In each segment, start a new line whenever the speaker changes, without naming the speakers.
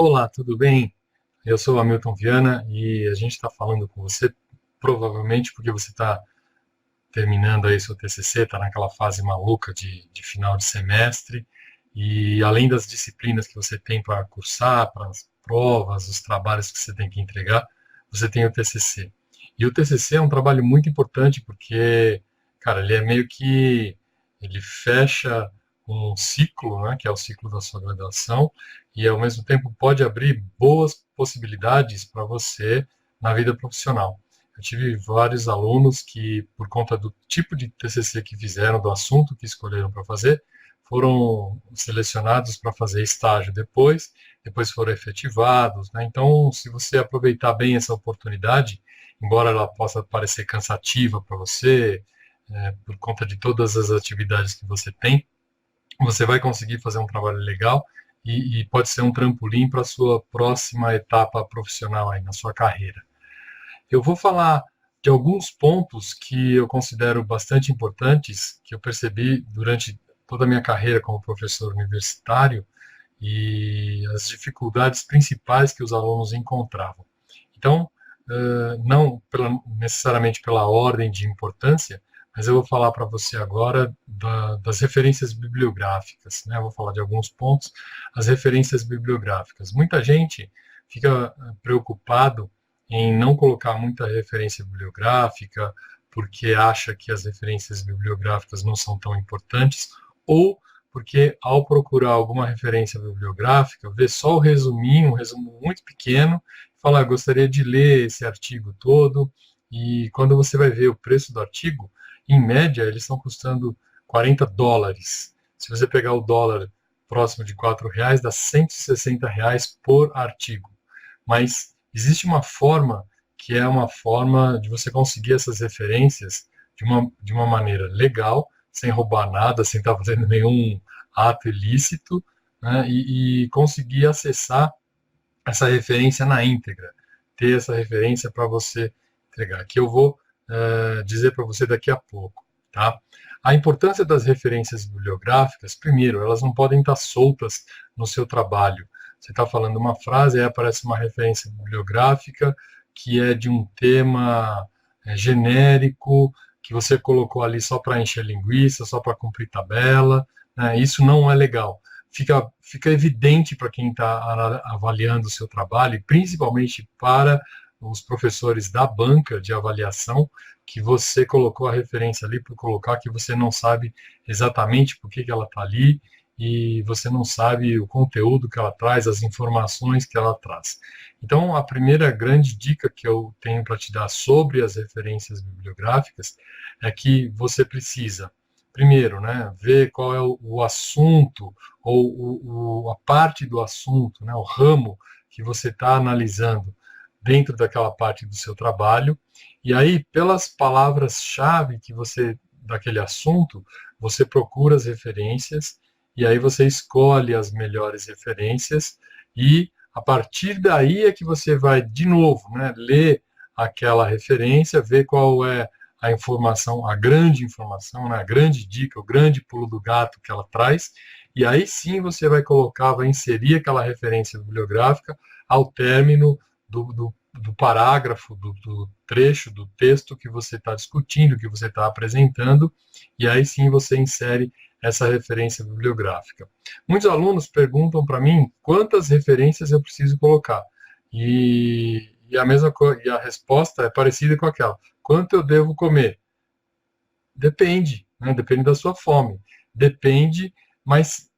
Olá, tudo bem? Eu sou o Hamilton Viana e a gente está falando com você provavelmente porque você está terminando aí seu TCC, está naquela fase maluca de final de semestre e além das disciplinas que você tem para cursar, para as provas, os trabalhos que você tem que entregar, você tem o TCC. E o TCC é um trabalho muito importante porque, cara, ele é meio que ele fecha um ciclo, né, que é o ciclo da sua graduação, e ao mesmo tempo pode abrir boas possibilidades para você na vida profissional. Eu tive vários alunos que, por conta do tipo de TCC que fizeram, do assunto que escolheram para fazer, foram selecionados para fazer estágio depois foram efetivados, né? Então, se você aproveitar bem essa oportunidade, embora ela possa parecer cansativa para você, por conta de todas as atividades que você tem, você vai conseguir fazer um trabalho legal e pode ser um trampolim para a sua próxima etapa profissional aí na sua carreira. Eu vou falar de alguns pontos que eu considero bastante importantes, que eu percebi durante toda a minha carreira como professor universitário e as dificuldades principais que os alunos encontravam. Então, não necessariamente pela ordem de importância, mas eu vou falar para você agora das referências bibliográficas, né? Eu vou falar de alguns pontos, as referências bibliográficas. Muita gente fica preocupado em não colocar muita referência bibliográfica, porque acha que as referências bibliográficas não são tão importantes, ou porque ao procurar alguma referência bibliográfica, vê só o resuminho, um resumo muito pequeno, fala, gostaria de ler esse artigo todo, e quando você vai ver o preço do artigo, em média, eles estão custando US$ 40. Se você pegar o dólar próximo de R$ 4, dá R$ 160 por artigo. Mas existe uma forma que é uma forma de você conseguir essas referências de uma maneira legal, sem roubar nada, sem estar fazendo nenhum ato ilícito, né, e conseguir acessar essa referência na íntegra, ter essa referência para você entregar, que eu vou dizer para você daqui a pouco. Tá? A importância das referências bibliográficas, primeiro, elas não podem estar soltas no seu trabalho. Você está falando uma frase, aí aparece uma referência bibliográfica que é de um tema genérico, que você colocou ali só para encher linguiça, só para cumprir tabela, né? Isso não é legal. Fica evidente para quem está avaliando o seu trabalho, e principalmente para os professores da banca de avaliação, que você colocou a referência ali por colocar, que você não sabe exatamente por que ela está ali, e você não sabe o conteúdo que ela traz, as informações que ela traz. Então, a primeira grande dica que eu tenho para te dar sobre as referências bibliográficas é que você precisa, primeiro, né, ver qual é o assunto, ou a parte do assunto, né, o ramo que você está analisando dentro daquela parte do seu trabalho, e aí, pelas palavras-chave que você, daquele assunto, você procura as referências, e aí você escolhe as melhores referências, e a partir daí é que você vai, de novo, né, ler aquela referência, ver qual é a informação, a grande informação, né, a grande dica, o grande pulo do gato que ela traz, e aí sim você vai colocar, vai inserir aquela referência bibliográfica ao término do parágrafo, do trecho, do texto que você está discutindo, que você está apresentando, e aí sim você insere essa referência bibliográfica. Muitos alunos perguntam para mim quantas referências eu preciso colocar. E a mesma coisa, e a resposta é parecida com aquela. Quanto eu devo comer? Depende, né? Depende da sua fome. Depende, mas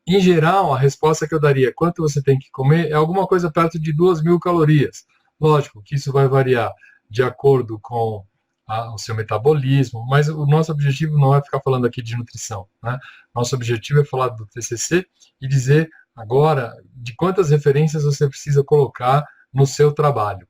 em geral, a resposta que eu daria, quanto você tem que comer, é alguma coisa perto de 2.000 calorias. Lógico que isso vai variar de acordo com o seu metabolismo, mas o nosso objetivo não é ficar falando aqui de nutrição, né? Nosso objetivo é falar do TCC e dizer agora de quantas referências você precisa colocar no seu trabalho.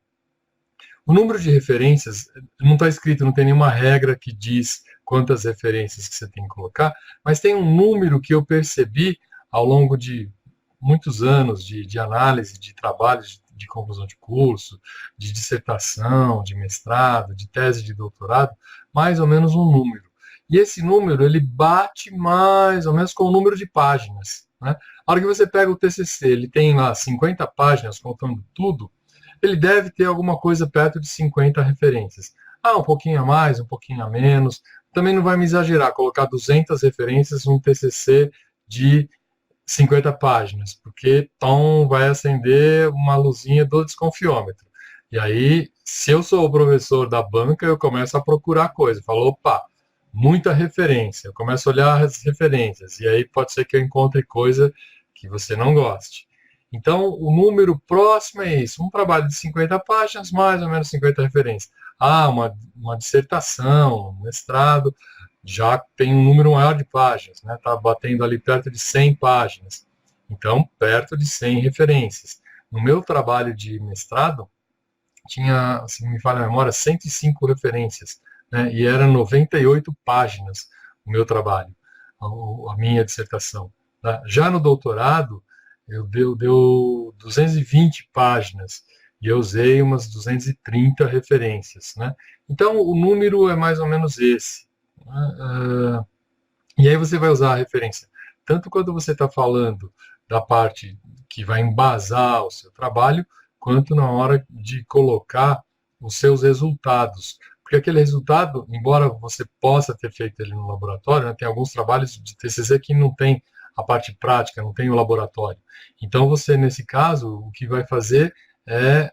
O número de referências não está escrito, não tem nenhuma regra que diz quantas referências que você tem que colocar, mas tem um número que eu percebi ao longo de muitos anos de análise, de trabalho, de conclusão de curso, de dissertação, de mestrado, de tese de doutorado, mais ou menos um número. E esse número, ele bate mais ou menos com o número de páginas. né? A hora que você pega o TCC, ele tem lá 50 páginas contando tudo, ele deve ter alguma coisa perto de 50 referências. Ah, um pouquinho a mais, um pouquinho a menos. Também não vai me exagerar, colocar 200 referências num TCC de 50 páginas, porque Tom vai acender uma luzinha do desconfiômetro. E aí, se eu sou o professor da banca, eu começo a procurar coisa. Falo, opa, muita referência. Eu começo a olhar as referências. E aí pode ser que eu encontre coisa que você não goste. Então, o número próximo é isso. Um trabalho de 50 páginas, mais ou menos 50 referências. Ah, uma dissertação, um mestrado, já tem um número maior de páginas, né? Está batendo ali perto de 100 páginas. Então, perto de 100 referências. No meu trabalho de mestrado, tinha, se não me falha a memória, 105 referências, né? E eram 98 páginas o meu trabalho, a minha dissertação. Tá? Já no doutorado, deu 220 páginas e eu usei umas 230 referências, né? Então, o número é mais ou menos esse. Né? E aí você vai usar a referência, tanto quando você está falando da parte que vai embasar o seu trabalho, quanto na hora de colocar os seus resultados. Porque aquele resultado, embora você possa ter feito ele no laboratório, né, tem alguns trabalhos de TCC que não tem a parte prática, não tem o laboratório. Então você, nesse caso, o que vai fazer é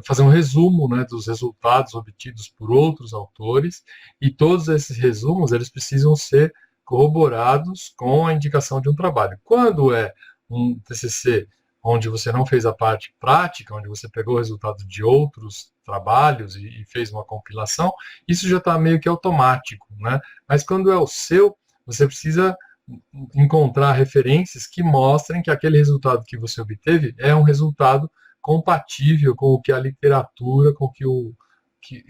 fazer um resumo, né, dos resultados obtidos por outros autores, e todos esses resumos eles precisam ser corroborados com a indicação de um trabalho. Quando é um TCC onde você não fez a parte prática, onde você pegou o resultado de outros trabalhos e fez uma compilação, isso já está meio que automático, né? Mas quando é o seu, você precisa encontrar referências que mostrem que aquele resultado que você obteve é um resultado compatível com o que a literatura, com o que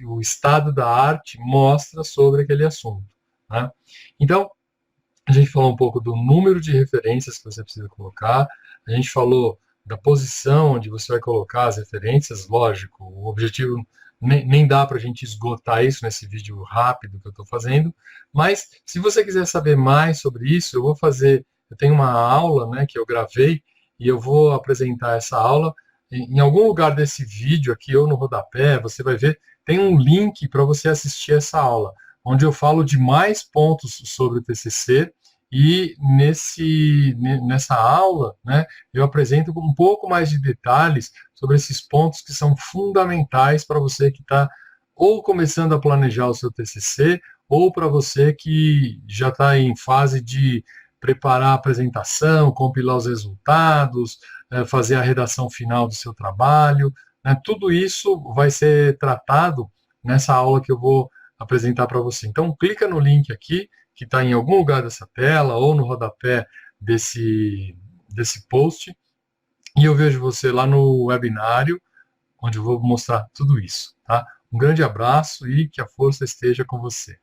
o estado da arte mostra sobre aquele assunto. Né? Então, a gente falou um pouco do número de referências que você precisa colocar, a gente falou da posição onde você vai colocar as referências, lógico, o objetivo nem dá para a gente esgotar isso nesse vídeo rápido que eu estou fazendo, mas se você quiser saber mais sobre isso, eu tenho uma aula, né, que eu gravei, e eu vou apresentar essa aula em algum lugar desse vídeo aqui, ou no rodapé, você vai ver, tem um link para você assistir essa aula, onde eu falo de mais pontos sobre o TCC, e nessa aula, né, eu apresento um pouco mais de detalhes sobre esses pontos que são fundamentais para você que está ou começando a planejar o seu TCC, ou para você que já está em fase de preparar a apresentação, compilar os resultados, fazer a redação final do seu trabalho. Né, tudo isso vai ser tratado nessa aula que eu vou apresentar para você. Então, clica no link aqui, que está em algum lugar dessa tela, ou no rodapé desse post, e eu vejo você lá no webinário, onde eu vou mostrar tudo isso. Tá? Um grande abraço e que a força esteja com você.